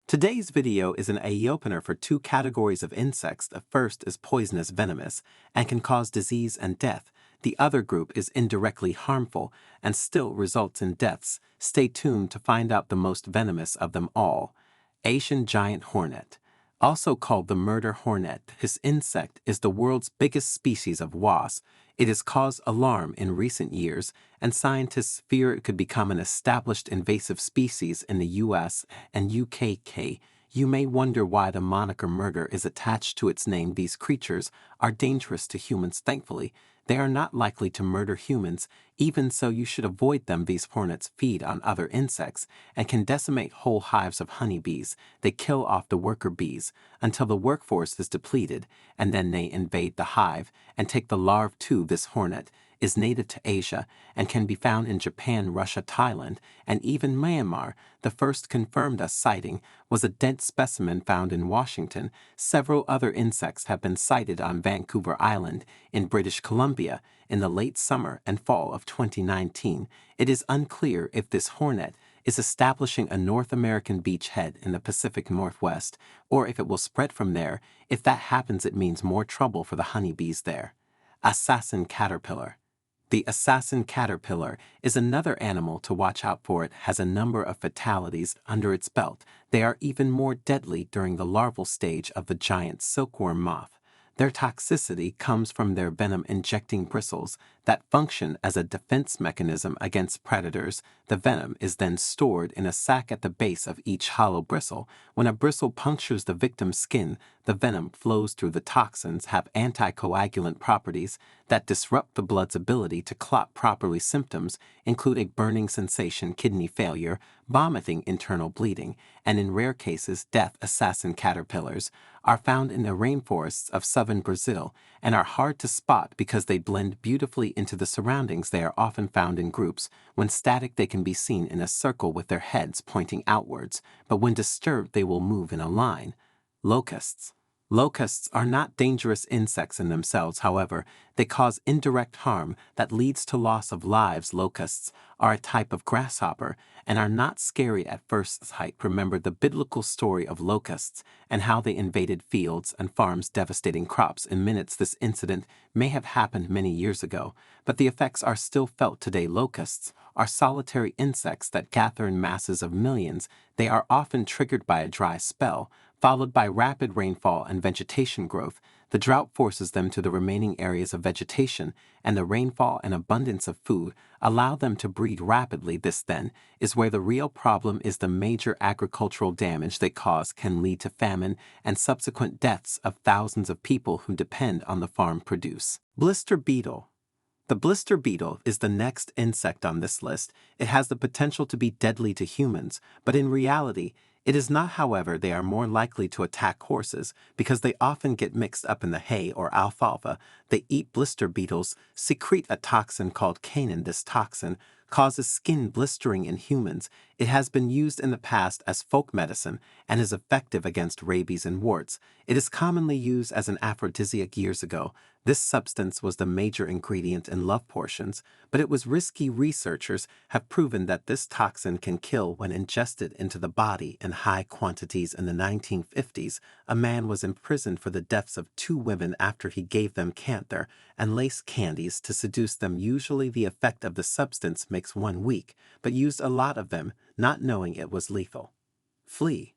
Today's video is an eye-opener for two categories of insects. The first is poisonous venomous and can cause disease and death. The other group is indirectly harmful and still results in deaths. Stay tuned to find out the most venomous of them all. Asian giant hornet. Also called the murder hornet, this insect is the world's biggest species of wasp. It has caused alarm in recent years, and scientists fear it could become an established invasive species in the US and UK. You may wonder why the moniker murder is attached to its name. These creatures are dangerous to humans. Thankfully, they are not likely to murder humans. Even so, you should avoid them. These hornets feed on other insects and can decimate whole hives of honeybees. They kill off the worker bees until the workforce is depleted, and then they invade the hive and take the larvae too. This hornet is native to Asia and can be found in Japan, Russia, Thailand, and even Myanmar. The first confirmed sighting was a dead specimen found in Washington. Several other insects have been sighted on Vancouver Island in British Columbia in the late summer and fall of 2019. It is unclear if this hornet is establishing a North American beachhead in the Pacific Northwest, or if it will spread from there. If that happens, it means more trouble for the honeybees there. Assassin caterpillar. The assassin caterpillar is another animal to watch out for. It has a number of fatalities under its belt. They are even more deadly during the larval stage of the giant silkworm moth. Their toxicity comes from their venom-injecting bristles that function as a defense mechanism against predators. The venom is then stored in a sac at the base of each hollow bristle. When a bristle punctures the victim's skin, the venom flows through. The toxins have anticoagulant properties that disrupt the blood's ability to clot properly. Symptoms include a burning sensation, kidney failure, vomiting, internal bleeding, and in rare cases, death. Assassin caterpillars are found in the rainforests of southern Brazil and are hard to spot because they blend beautifully into the surroundings. They are often found in groups. When static, they can be seen in a circle with their heads pointing outwards, but when disturbed, they will move in a line. Locusts. Locusts are not dangerous insects in themselves. However, they cause indirect harm that leads to loss of lives. Locusts are a type of grasshopper and are not scary at first sight. Remember the biblical story of locusts and how they invaded fields and farms, devastating crops in minutes. This incident may have happened many years ago, but the effects are still felt today. Locusts are solitary insects that gather in masses of millions. They are often triggered by a dry spell, followed by rapid rainfall and vegetation growth. The drought forces them to the remaining areas of vegetation, and the rainfall and abundance of food allow them to breed rapidly. This then is where the real problem is. The major agricultural damage they cause can lead to famine and subsequent deaths of thousands of people who depend on the farm produce. Blister beetle. The blister beetle is the next insect on this list. It has the potential to be deadly to humans, but in reality, it is not. However, they are more likely to attack horses because they often get mixed up in the hay or alfalfa. They eat. Blister beetles secrete a toxin called canin. This toxin causes skin blistering in humans. It has been used in the past as folk medicine and is effective against rabies and warts. It is commonly used as an aphrodisiac. Years ago, this substance was the major ingredient in love potions, but it was risky. Researchers have proven that this toxin can kill when ingested into the body in high quantities. In the 1950s, a man was imprisoned for the deaths of two women after he gave them camphor and lace candies to seduce them. Usually the effect of the substance makes one weak, but used a lot of them, not knowing it was lethal. Flea.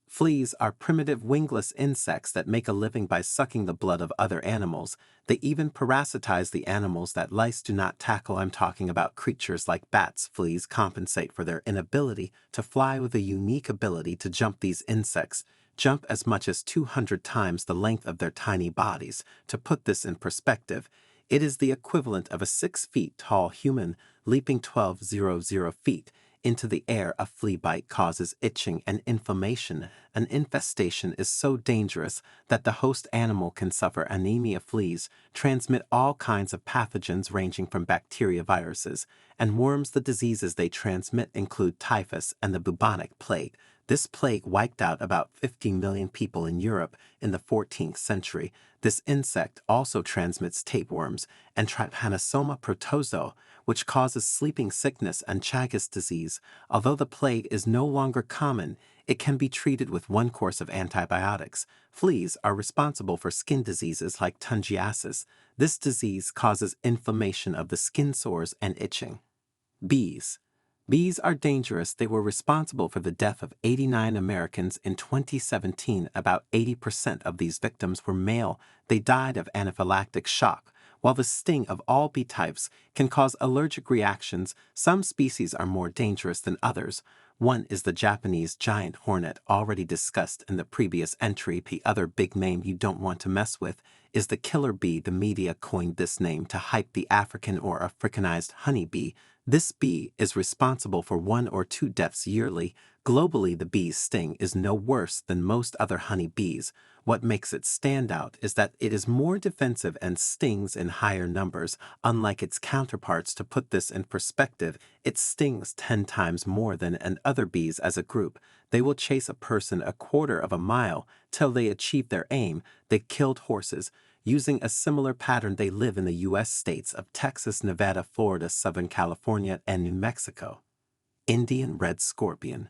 Fleas are primitive wingless insects that make a living by sucking the blood of other animals. They even parasitize the animals that lice do not tackle. I'm talking about creatures like bats. Fleas compensate for their inability to fly with a unique ability to jump. These insects jump as much as 200 times the length of their tiny bodies. To put this in perspective, it is the equivalent of a 6 feet tall human leaping 1,200 feet into the air. A flea bite causes itching and inflammation. An infestation is so dangerous that the host animal can suffer anemia. Fleas transmit all kinds of pathogens ranging from bacteria, viruses, and worms. The diseases they transmit include typhus and the bubonic plague. This plague wiped out about 15 million people in Europe in the 14th century. This insect also transmits tapeworms and Trypanosoma protozoa, which causes sleeping sickness and Chagas disease. Although the plague is no longer common, it can be treated with one course of antibiotics. Fleas are responsible for skin diseases like tungiasis. This disease causes inflammation of the skin sores and itching. Bees. Bees are dangerous. They were responsible for the death of 89 Americans in 2017. About 80% of these victims were male. They died of anaphylactic shock. While the sting of all bee types can cause allergic reactions, some species are more dangerous than others. One is the Japanese giant hornet, already discussed in the previous entry. The other big name you don't want to mess with is the killer bee. The media coined this name to hype the African or Africanized honeybee. This bee is responsible for 1 or 2 deaths yearly. Globally, the bee's sting is no worse than most other honey bees. What makes it stand out is that it is more defensive and stings in higher numbers. Unlike its counterparts, to put this in perspective, it stings 10 times more than other bees as a group. They will chase a person a quarter of a mile till they achieve their aim. They killed horses. Using a similar pattern, they live in the U.S. states of Texas, Nevada, Florida, Southern California, and New Mexico. Indian red scorpion.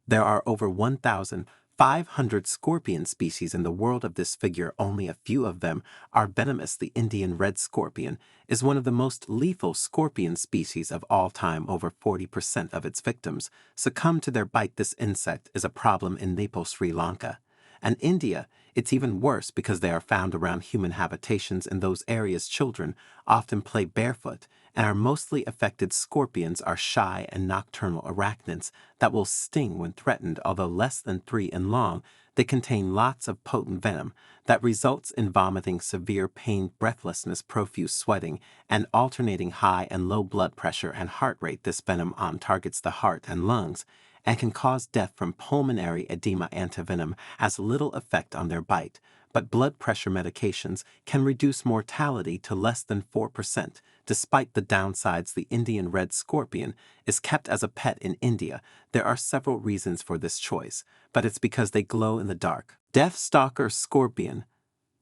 There are over 1,500 scorpion species in the world. Of this figure, only a few of them are venomous. The Indian red scorpion is one of the most lethal scorpion species of all time. Over 40% of its victims succumb to their bite. This insect is a problem in Naples, Sri Lanka. And India, it's even worse because they are found around human habitations. In those areas, children often play barefoot and are mostly affected. Scorpions are shy and nocturnal arachnids that will sting when threatened. Although less than 3 in long, they contain lots of potent venom that results in vomiting, severe pain, breathlessness, profuse sweating, and alternating high and low blood pressure and heart rate. This venom targets the heart and lungs and can cause death from pulmonary edema. Antivenom has little effect on their bite, but blood pressure medications can reduce mortality to less than 4%. Despite the downsides, the Indian red scorpion is kept as a pet in India. There are several reasons for this choice, but it's because they glow in the dark. Deathstalker scorpion.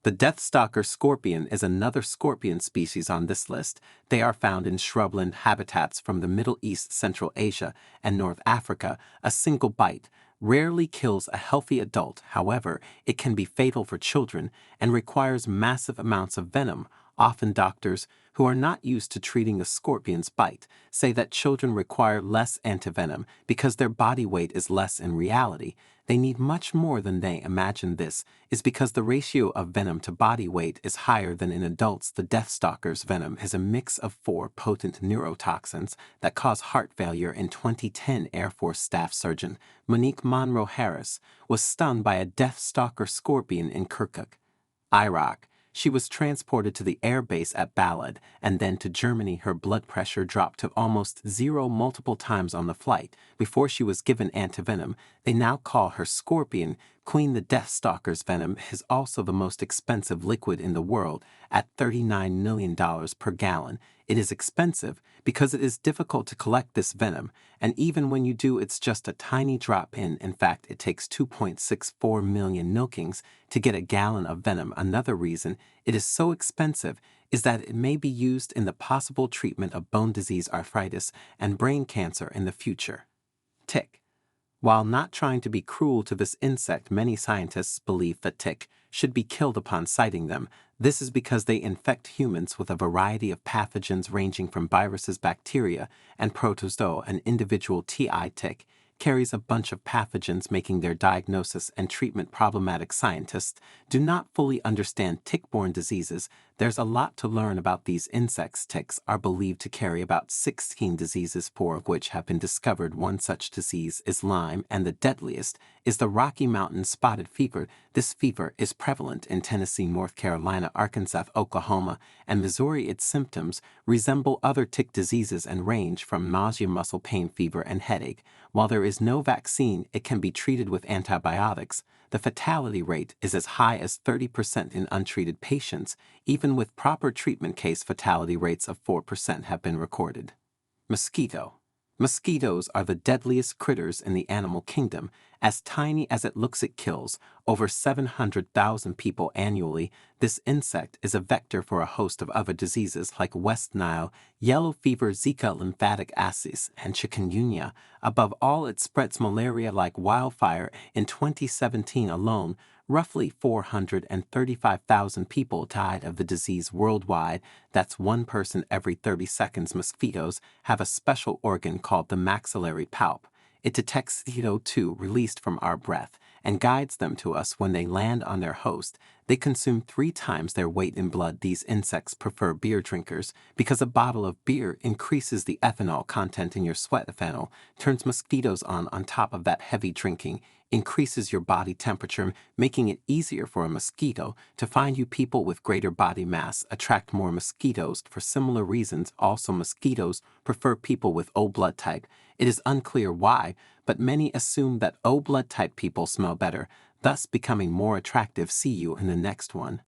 The deathstalker scorpion is another scorpion species on this list. They are found in shrubland habitats from the Middle East, Central Asia, and North Africa. A single bite rarely kills a healthy adult. However, it can be fatal for children and requires massive amounts of venom. Often doctors who are not used to treating a scorpion's bite say that children require less antivenom because their body weight is less. In reality, they need much more than they imagine. This is because the ratio of venom to body weight is higher than in adults. The deathstalker's venom is a mix of 4 potent neurotoxins that cause heart failure. In 2010, Air Force Staff Surgeon Monique Monroe Harris was stung by a deathstalker scorpion in Kirkuk, Iraq. She was transported to the air base at Balad and then to Germany. Her blood pressure dropped to almost 0 multiple times on the flight before she was given antivenom. They now call her Scorpion Queen. The deathstalker's venom is also the most expensive liquid in the world at $39 million per gallon. It is expensive because it is difficult to collect this venom, and even when you do, it's just a tiny drop in. In fact, it takes 2.64 million milkings to get a gallon of venom. Another reason it is so expensive is that it may be used in the possible treatment of bone disease, arthritis, and brain cancer in the future. Tick. While not trying to be cruel to this insect, many scientists believe that tick should be killed upon sighting them. This is because they infect humans with a variety of pathogens ranging from viruses, bacteria, and protozoa. An individual TI tick carries a bunch of pathogens, making their diagnosis and treatment problematic. Scientists do not fully understand tick-borne diseases. There's a lot to learn about these insects. Ticks are believed to carry about 16 diseases, 4 of which have been discovered. One such disease is Lyme, and the deadliest is the Rocky Mountain spotted fever. This fever is prevalent in Tennessee, North Carolina, Arkansas, Oklahoma, and Missouri. Its symptoms resemble other tick diseases and range from nausea, muscle pain, fever, and headache. While there is no vaccine, it can be treated with antibiotics. The fatality rate is as high as 30% in untreated patients. Even with proper treatment, case fatality rates of 4% have been recorded. Mosquito. Mosquitoes are the deadliest critters in the animal kingdom, As tiny as it looks, it kills over 700,000 people annually. This insect is a vector for a host of other diseases like West Nile, yellow fever, Zika, lymphatic ascites, and chikungunya. Above all, it spreads malaria like wildfire. In 2017 alone, roughly 435,000 people died of the disease worldwide. That's one person every 30 seconds. Mosquitoes have a special organ called the maxillary palp. It detects CO2 released from our breath and guides them to us when they land on their host. They consume 3 times their weight in blood. These insects prefer beer drinkers because a bottle of beer increases the ethanol content in your sweat. Ethanol turns mosquitoes on top of that heavy drinking, increases your body temperature, making it easier for a mosquito to find you. People with greater body mass attract more mosquitoes for similar reasons. Also, mosquitoes prefer people with O blood type. It is unclear why, but many assume that O blood type people smell better, thus becoming more attractive. See you in the next one.